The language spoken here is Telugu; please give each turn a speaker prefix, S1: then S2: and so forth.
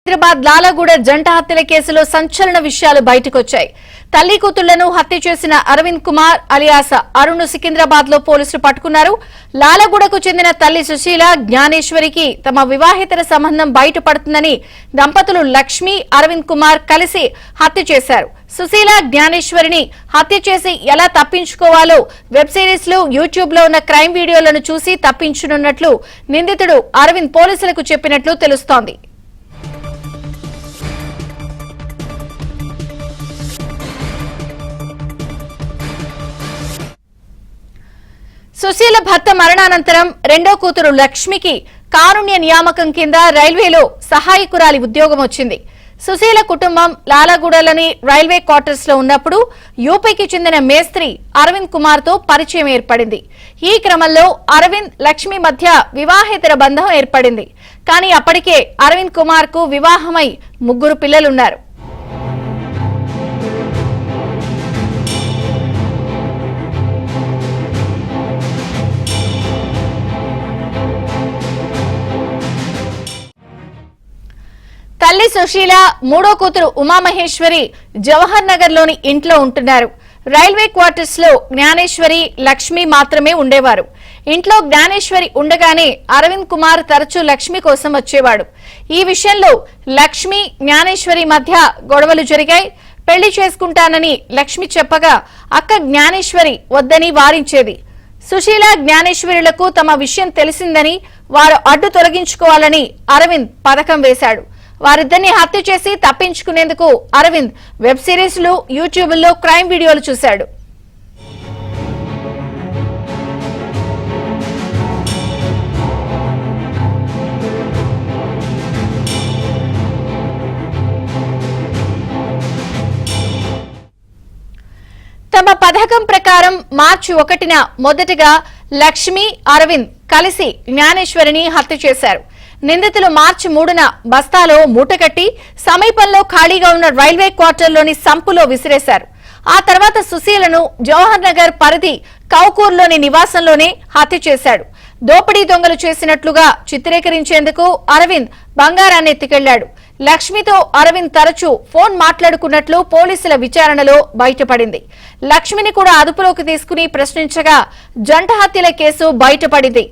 S1: హైదరాబాద్ లాలగూడ జంట హత్యల కేసులో సంచలన విషయాలు బయటకొచ్చాయి. తల్లి కూతుళ్లను హత్య చేసిన అరవింద్ కుమార్ అలియాస్ అరుణ్ సికింద్రాబాద్ లో పోలీసులు పట్టుకున్నారు. లాలగూడకు చెందిన తల్లి సుశీల జ్ఞానేశ్వరికి తమ వివాహేతర సంబంధం బయటపడుతుందని దంపతులు లక్ష్మి అరవింద్ కుమార్ కలిసి హత్య చేశారు. సుశీల జ్ఞానేశ్వరిని హత్య చేసి ఎలా తప్పించుకోవాలో వెబ్ సిరీస్ లో యూట్యూబ్ లో ఉన్న క్రైమ్ వీడియోలను చూసి తప్పించనున్నట్లు నిందితుడు అరవింద్ పోలీసులకు చెప్పినట్లు తెలుస్తోంది. సుశీల భర్త మరణానంతరం రెండో కూతురు లక్ష్మికి కారుణ్య నియామకం కింద రైల్వేలో సహాయకురాలి ఉద్యోగం వచ్చింది. సుశీల కుటుంబం లాలగూడలోని రైల్వే క్వార్టర్స్ లో ఉన్నప్పుడు యూపీకి చెందిన మేస్త్రి అరవింద్ కుమార్ తో పరిచయం ఏర్పడింది. ఈ క్రమంలో అరవింద్ లక్ష్మి మధ్య వివాహేతర బంధం ఏర్పడింది. కానీ అప్పటికే అరవింద్ కుమార్ కు వివాహమై 3 పిల్లలున్నారు. తల్లి సుశీల మూడో కూతురు ఉమామహేశ్వరి జవహర్ నగర్ లోని ఇంట్లో ఉంటున్నారు. రైల్వే క్వార్టర్స్ లో జ్ఞానేశ్వరి లక్ష్మి మాత్రమే ఉండేవారు. ఇంట్లో జ్ఞానేశ్వరి ఉండగానే అరవింద్ కుమార్ తరచూ లక్ష్మి కోసం వచ్చేవాడు. ఈ విషయంలో లక్ష్మి జ్ఞానేశ్వరి మధ్య గొడవలు జరిగాయి. పెళ్లి చేసుకుంటానని లక్ష్మి చెప్పగా అక్క జ్ఞానేశ్వరి వద్దని వారించేది. సుశీల జ్ఞానేశ్వరులకు తమ విషయం తెలిసిందని వారు అడ్డు తొలగించుకోవాలని అరవింద్ పథకం వేశాడు. వారిద్దరిని హత్య చేసి తప్పించుకునేందుకు అరవింద్ వెబ్ సిరీస్ లో యూట్యూబ్ లో క్రైమ్ వీడియోలు చూశాడు. తమ పథకం ప్రకారం మార్చి 1న మొదటగా లక్ష్మి అరవింద్ కలిసి జ్ఞానేశ్వరిని హత్య చేశారు. నిందితులు మార్చి 3న బస్తాలో మూటగట్టి సమీపంలో ఖాళీగా ఉన్న రైల్వే క్వార్టర్లోని సంపులో విసిరేశారు. ఆ తర్వాత సుశీలను జవహర్ నగర్ పరిధి కౌకూర్లోని నివాసంలోనే హత్య చేశాడు. దోపిడీ దొంగలు చేసినట్లుగా చిత్రీకరించేందుకు అరవింద్ బంగారాన్ని ఎత్తుకెళ్లాడు. లక్ష్మితో అరవింద్ తరచూ ఫోన్ మాట్లాడుకున్నట్లు పోలీసుల విచారణలో బయటపడింది. లక్ష్మిని కూడా అదుపులోకి తీసుకుని ప్రశ్నించగా జంట హత్యల కేసు బయటపడింది.